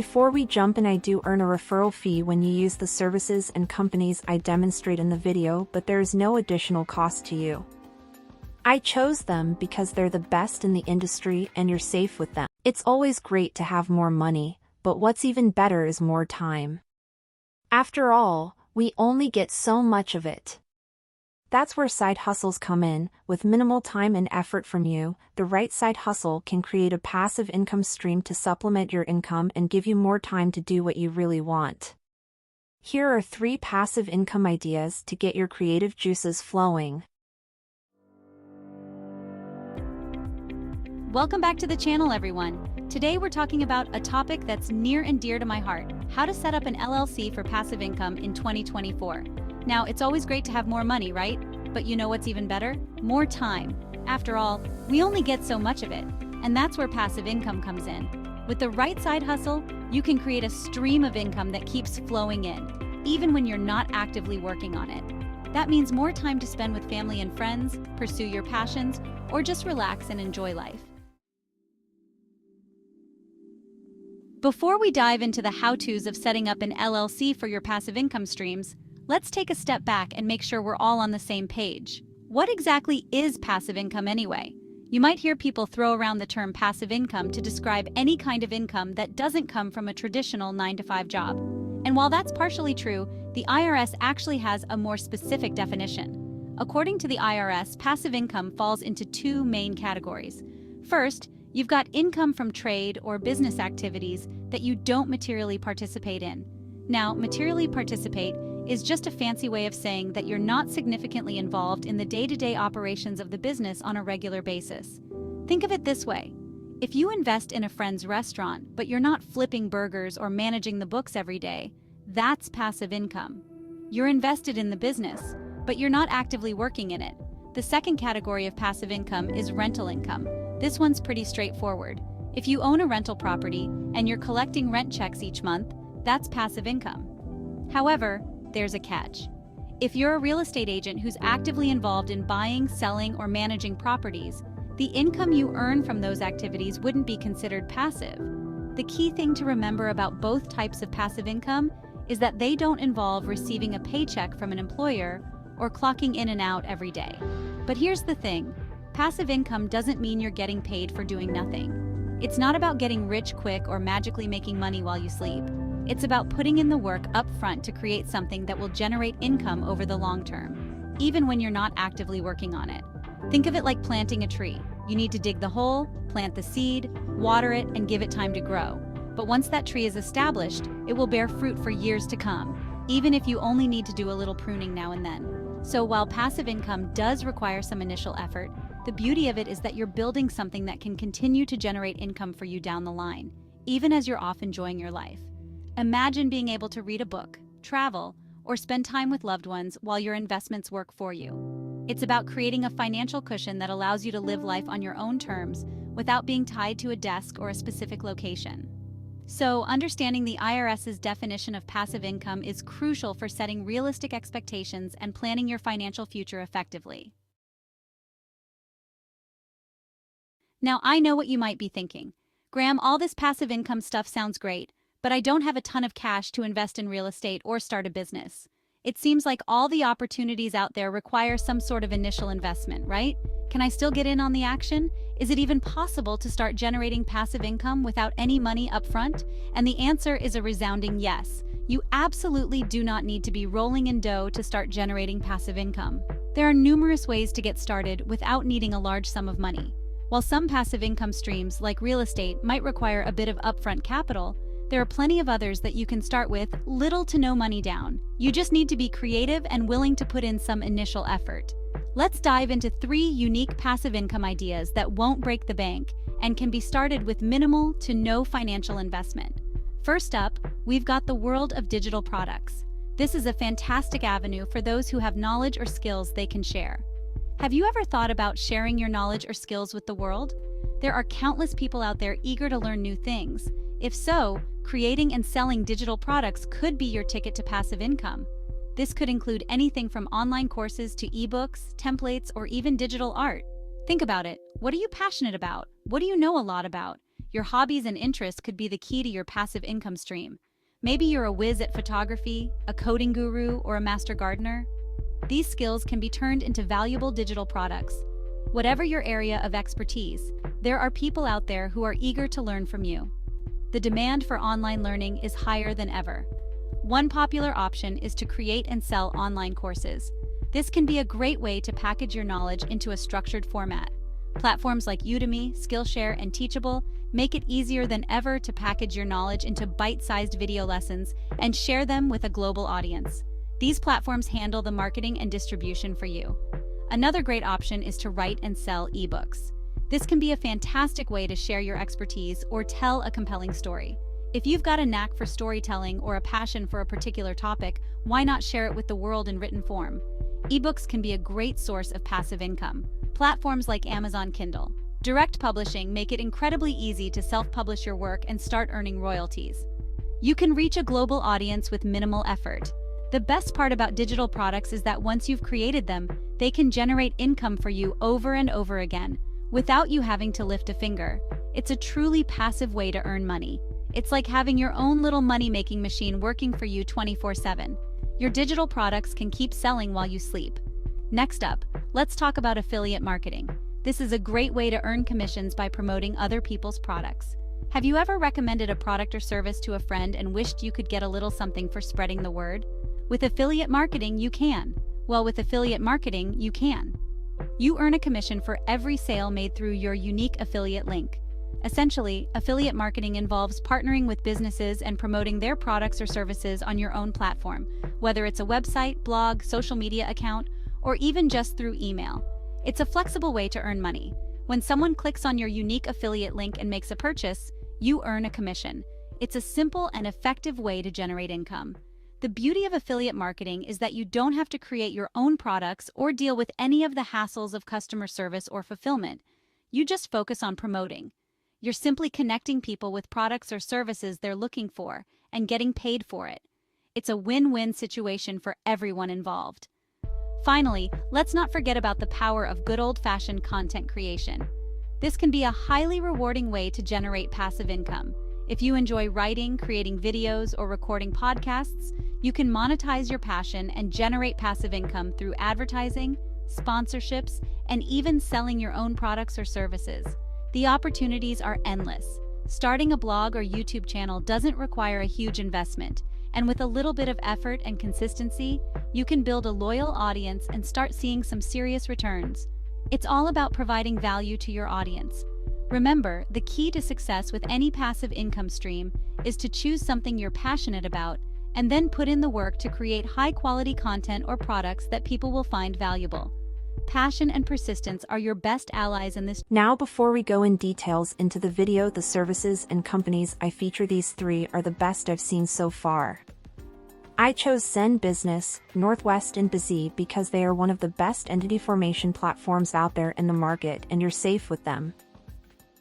before we jump in, I do earn a referral fee when you use the services and companies I demonstrate in the video, but there is no additional cost to you. I chose them because they're the best in the industry and you're safe with them. It's always great to have more money, but what's even better is more time. After all, we only get so much of it. That's where side hustles come in. With minimal time and effort from you, the right side hustle can create a passive income stream to supplement your income and give you more time to do what you really want. Here are 3 passive income ideas to get your creative juices flowing. Welcome back to the channel, everyone. Today we're talking about a topic that's near and dear to my heart: how to set up an LLC for passive income in 2024. Now, it's always great to have more money, right? But you know what's even better? More time. After all, we only get so much of it, and that's where passive income comes in. With the right side hustle, you can create a stream of income that keeps flowing in, even when you're not actively working on it. That means more time to spend with family and friends, pursue your passions, or just relax and enjoy life. Before we dive into the how-tos of setting up an LLC for your passive income streams, let's take a step back and make sure we're all on the same page. What exactly is passive income anyway? You might hear people throw around the term passive income to describe any kind of income that doesn't come from a traditional 9-to-5 job. And while that's partially true, the IRS actually has a more specific definition. According to the IRS, passive income falls into 2 main categories. First, you've got income from trade or business activities that you don't materially participate in. Now, materially participate is just a fancy way of saying that you're not significantly involved in the day-to-day operations of the business on a regular basis. Think of it this way. If you invest in a friend's restaurant, but you're not flipping burgers or managing the books every day, that's passive income. You're invested in the business, but you're not actively working in it. The second category of passive income is rental income. This one's pretty straightforward. If you own a rental property and you're collecting rent checks each month, that's passive income. However, there's a catch. If you're a real estate agent who's actively involved in buying, selling, or managing properties, the income you earn from those activities wouldn't be considered passive. The key thing to remember about both types of passive income is that they don't involve receiving a paycheck from an employer or clocking in and out every day. But here's the thing. Passive income doesn't mean you're getting paid for doing nothing. It's not about getting rich quick or magically making money while you sleep. It's about putting in the work up front to create something that will generate income over the long term, even when you're not actively working on it. Think of it like planting a tree. You need to dig the hole, plant the seed, water it, and give it time to grow. But once that tree is established, it will bear fruit for years to come, even if you only need to do a little pruning now and then. So while passive income does require some initial effort, the beauty of it is that you're building something that can continue to generate income for you down the line, even as you're off enjoying your life. Imagine being able to read a book, travel, or spend time with loved ones while your investments work for you. It's about creating a financial cushion that allows you to live life on your own terms without being tied to a desk or a specific location. So, understanding the IRS's definition of passive income is crucial for setting realistic expectations and planning your financial future effectively. Now, I know what you might be thinking. Graham, all this passive income stuff sounds great, but I don't have a ton of cash to invest in real estate or start a business. It seems like all the opportunities out there require some sort of initial investment, right? Can I still get in on the action? Is it even possible to start generating passive income without any money up front? And the answer is a resounding yes. You absolutely do not need to be rolling in dough to start generating passive income. There are numerous ways to get started without needing a large sum of money. While some passive income streams, like real estate, might require a bit of upfront capital, there are plenty of others that you can start with little to no money down. You just need to be creative and willing to put in some initial effort. Let's dive into 3 unique passive income ideas that won't break the bank and can be started with minimal to no financial investment. First up, we've got the world of digital products. This is a fantastic avenue for those who have knowledge or skills they can share. Have you ever thought about sharing your knowledge or skills with the world? There are countless people out there eager to learn new things. If so, creating and selling digital products could be your ticket to passive income. This could include anything from online courses to ebooks, templates, or even digital art. Think about it. What are you passionate about? What do you know a lot about? Your hobbies and interests could be the key to your passive income stream. Maybe you're a whiz at photography, a coding guru, or a master gardener. These skills can be turned into valuable digital products. Whatever your area of expertise, there are people out there who are eager to learn from you. The demand for online learning is higher than ever. One popular option is to create and sell online courses. This can be a great way to package your knowledge into a structured format. Platforms like Udemy, Skillshare, and Teachable make it easier than ever to package your knowledge into bite-sized video lessons and share them with a global audience. These platforms handle the marketing and distribution for you. Another great option is to write and sell ebooks. This can be a fantastic way to share your expertise or tell a compelling story. If you've got a knack for storytelling or a passion for a particular topic, why not share it with the world in written form? Ebooks can be a great source of passive income. Platforms like Amazon Kindle, direct publishing make it incredibly easy to self-publish your work and start earning royalties. You can reach a global audience with minimal effort. The best part about digital products is that once you've created them, they can generate income for you over and over again, without you having to lift a finger. It's a truly passive way to earn money. It's like having your own little money-making machine working for you 24/7. Your digital products can keep selling while you sleep. Next up, let's talk about affiliate marketing. This is a great way to earn commissions by promoting other people's products. Have you ever recommended a product or service to a friend and wished you could get a little something for spreading the word? With affiliate marketing, you can. Well, with affiliate marketing, you can. You earn a commission for every sale made through your unique affiliate link. Essentially, affiliate marketing involves partnering with businesses and promoting their products or services on your own platform, whether it's a website, blog, social media account, or even just through email. It's a flexible way to earn money. When someone clicks on your unique affiliate link and makes a purchase, you earn a commission. It's a simple and effective way to generate income. The beauty of affiliate marketing is that you don't have to create your own products or deal with any of the hassles of customer service or fulfillment. You just focus on promoting. You're simply connecting people with products or services they're looking for and getting paid for it. It's a win-win situation for everyone involved. Finally, let's not forget about the power of good old-fashioned content creation. This can be a highly rewarding way to generate passive income. If you enjoy writing, creating videos, or recording podcasts, you can monetize your passion and generate passive income through advertising, sponsorships, and even selling your own products or services. The opportunities are endless. Starting a blog or YouTube channel doesn't require a huge investment, and with a little bit of effort and consistency, you can build a loyal audience and start seeing some serious returns. It's all about providing value to your audience. Remember, the key to success with any passive income stream is to choose something you're passionate about and then put in the work to create high-quality content or products that people will find valuable. Passion and persistence are your best allies in this. Now, before we go in details into the video, the services and companies I feature, these three are the best I've seen so far. I chose Zen Business, Northwest, and Busy because they are one of the best entity formation platforms out there in the market, and you're safe with them.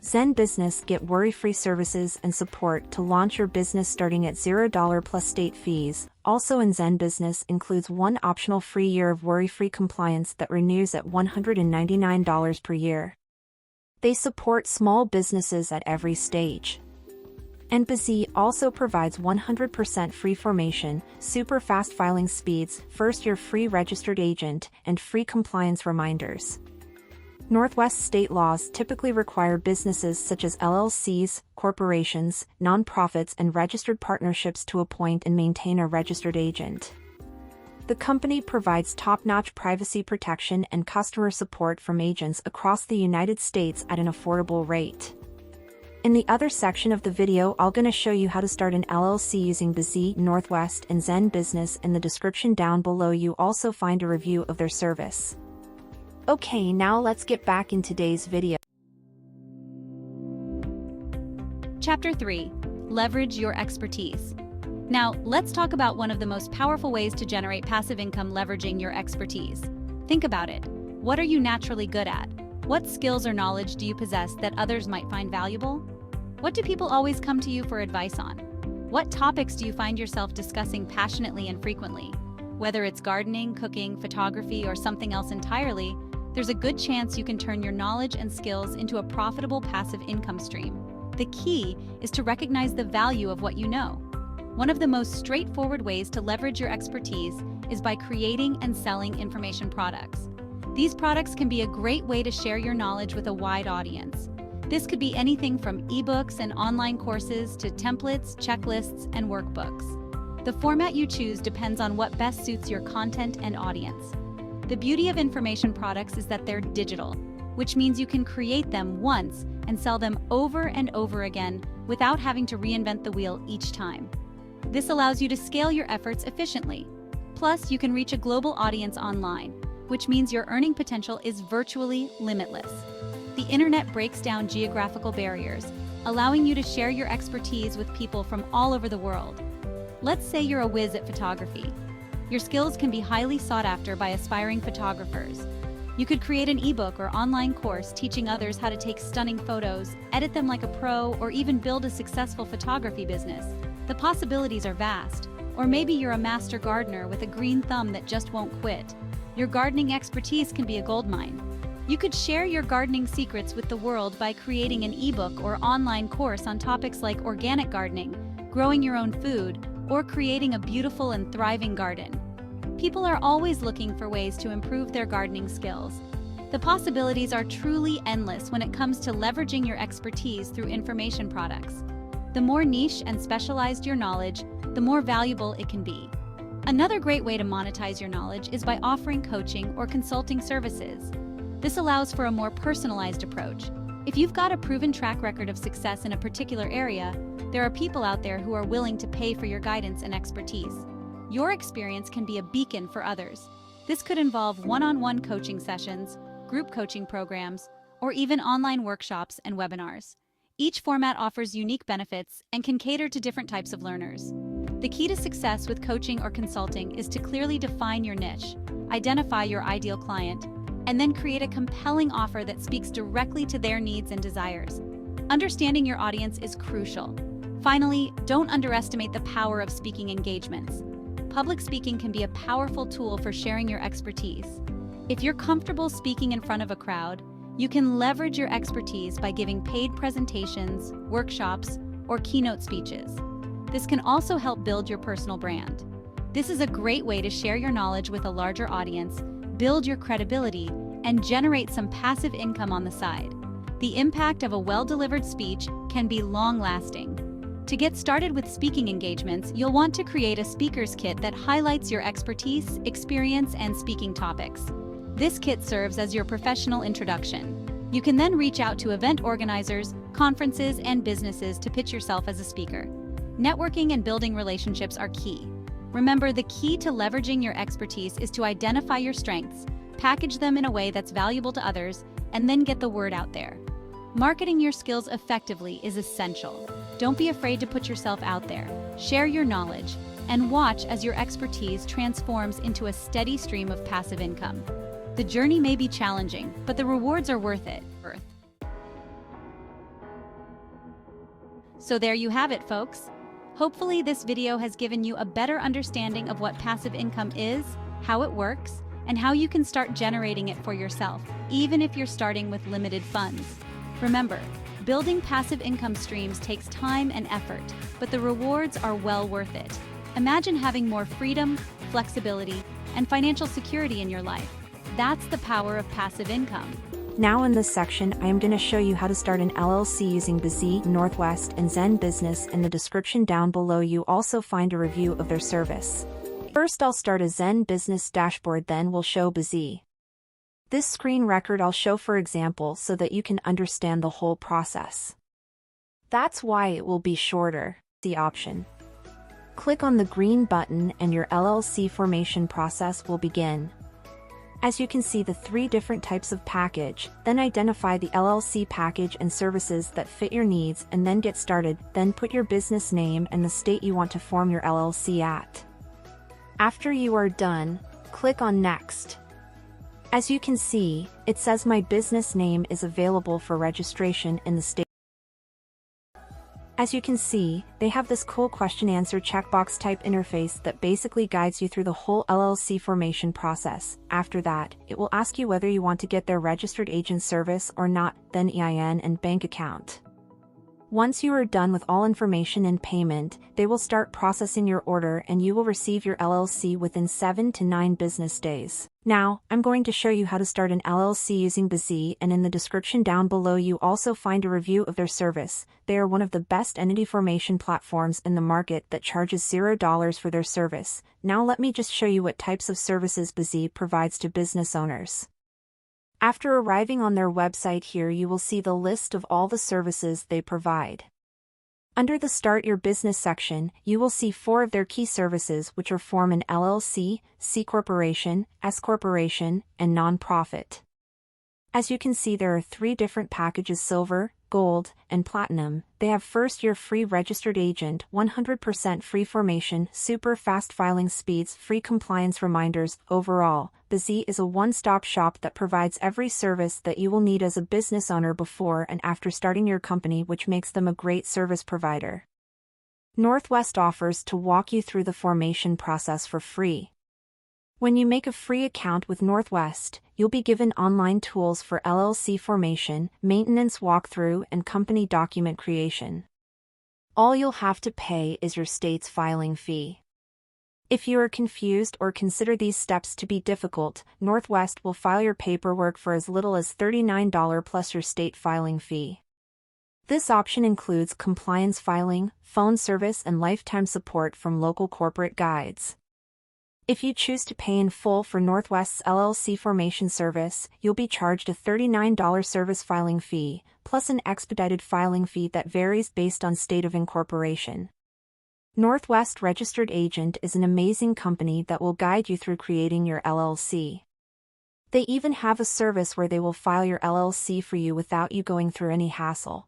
Zen Business get worry-free services and support to launch your business starting at $0 plus state fees. Also in Zen Business includes one optional free year of worry-free compliance that renews at $199 per year. They support small businesses at every stage. And Busy also provides 100% free formation, super fast filing speeds, first-year free registered agent, and free compliance reminders. Northwest state laws typically require businesses such as LLCs, corporations, nonprofits, and registered partnerships to appoint and maintain a registered agent. The company provides top-notch privacy protection and customer support from agents across the United States at an affordable rate. In the other section of the video, I'm going to show you how to start an LLC using Busy, Northwest, and Zen Business. In the description down below you also find a review of their service. Okay, now let's get back in today's video. Chapter 3. Leverage your expertise. Now, let's talk about one of the most powerful ways to generate passive income: leveraging your expertise. Think about it. What are you naturally good at? What skills or knowledge do you possess that others might find valuable? What do people always come to you for advice on? What topics do you find yourself discussing passionately and frequently? Whether it's gardening, cooking, photography, or something else entirely, there's a good chance you can turn your knowledge and skills into a profitable passive income stream. The key is to recognize the value of what you know. One of the most straightforward ways to leverage your expertise is by creating and selling information products. These products can be a great way to share your knowledge with a wide audience. This could be anything from ebooks and online courses to templates, checklists, and workbooks. The format you choose depends on what best suits your content and audience. The beauty of information products is that they're digital, which means you can create them once and sell them over and over again without having to reinvent the wheel each time. This allows you to scale your efforts efficiently. Plus, you can reach a global audience online, which means your earning potential is virtually limitless. The internet breaks down geographical barriers, allowing you to share your expertise with people from all over the world. Let's say you're a whiz at photography. Your skills can be highly sought after by aspiring photographers. You could create an ebook or online course teaching others how to take stunning photos, edit them like a pro, or even build a successful photography business. The possibilities are vast. Or maybe you're a master gardener with a green thumb that just won't quit. Your gardening expertise can be a goldmine. You could share your gardening secrets with the world by creating an ebook or online course on topics like organic gardening, growing your own food, or creating a beautiful and thriving garden. People are always looking for ways to improve their gardening skills. The possibilities are truly endless when it comes to leveraging your expertise through information products. The more niche and specialized your knowledge, the more valuable it can be. Another great way to monetize your knowledge is by offering coaching or consulting services. This allows for a more personalized approach. If you've got a proven track record of success in a particular area, there are people out there who are willing to pay for your guidance and expertise. Your experience can be a beacon for others. This could involve one-on-one coaching sessions, group coaching programs, or even online workshops and webinars. Each format offers unique benefits and can cater to different types of learners. The key to success with coaching or consulting is to clearly define your niche, identify your ideal client, and then create a compelling offer that speaks directly to their needs and desires. Understanding your audience is crucial. Finally, don't underestimate the power of speaking engagements. Public speaking can be a powerful tool for sharing your expertise. If you're comfortable speaking in front of a crowd, you can leverage your expertise by giving paid presentations, workshops, or keynote speeches. This can also help build your personal brand. This is a great way to share your knowledge with a larger audience, build your credibility, and generate some passive income on the side. The impact of a well-delivered speech can be long-lasting. To get started with speaking engagements, you'll want to create a speaker's kit that highlights your expertise, experience, and speaking topics. This kit serves as your professional introduction. You can then reach out to event organizers, conferences, and businesses to pitch yourself as a speaker. Networking and building relationships are key. Remember, the key to leveraging your expertise is to identify your strengths, package them in a way that's valuable to others, and then get the word out there. Marketing your skills effectively is essential. Don't be afraid to put yourself out there, share your knowledge, and watch as your expertise transforms into a steady stream of passive income. The journey may be challenging, but the rewards are worth it. So there you have it, folks. Hopefully this video has given you a better understanding of what passive income is, how it works, and how you can start generating it for yourself, even if you're starting with limited funds. Remember, building passive income streams takes time and effort, but the rewards are well worth it. Imagine having more freedom, flexibility, and financial security in your life. That's the power of passive income. Now in this section, I am going to show you how to start an LLC using Busy, Northwest, and Zen Business. In the description down below you also find a review of their service. First I'll start a Zen Business dashboard, then we'll show Busy. This screen record I'll show for example so that you can understand the whole process. That's why it will be shorter. The option. Click on the green button and your LLC formation process will begin. As you can see the 3 different types of package, then identify the LLC package and services that fit your needs and then get started, then put your business name and the state you want to form your LLC at. After you are done, click on Next. As you can see, it says my business name is available for registration in the state. As you can see, they have this cool question-answer checkbox type interface that basically guides you through the whole LLC formation process. After that, it will ask you whether you want to get their registered agent service or not, then EIN and bank account. Once you are done with all information and payment, they will start processing your order and you will receive your LLC within 7 to 9 business days. Now, I'm going to show you how to start an LLC using Busy, and in the description down below you also find a review of their service. They are one of the best entity formation platforms in the market that charges $0 for their service. Now let me just show you what types of services Busy provides to business owners. After arriving on their website here you will see the list of all the services they provide. Under the Start Your Business section, you will see 4 of their key services which are form an LLC, C Corporation, S Corporation, and Nonprofit. As you can see there are 3 different packages: Silver, Gold, and Platinum. They have first year free registered agent, 100% free formation, super fast filing speeds, free compliance reminders. Overall, Busy is a one-stop shop that provides every service that you will need as a business owner before and after starting your company, which makes them a great service provider. Northwest offers to walk you through the formation process for free. When you make a free account with Northwest, you'll be given online tools for LLC formation, maintenance walkthrough, and company document creation. All you'll have to pay is your state's filing fee. If you are confused or consider these steps to be difficult, Northwest will file your paperwork for as little as $39 plus your state filing fee. This option includes compliance filing, phone service, and lifetime support from local corporate guides. If you choose to pay in full for Northwest's LLC formation service, you'll be charged a $39 service filing fee, plus an expedited filing fee that varies based on state of incorporation. Northwest Registered Agent is an amazing company that will guide you through creating your LLC. They even have a service where they will file your LLC for you without you going through any hassle.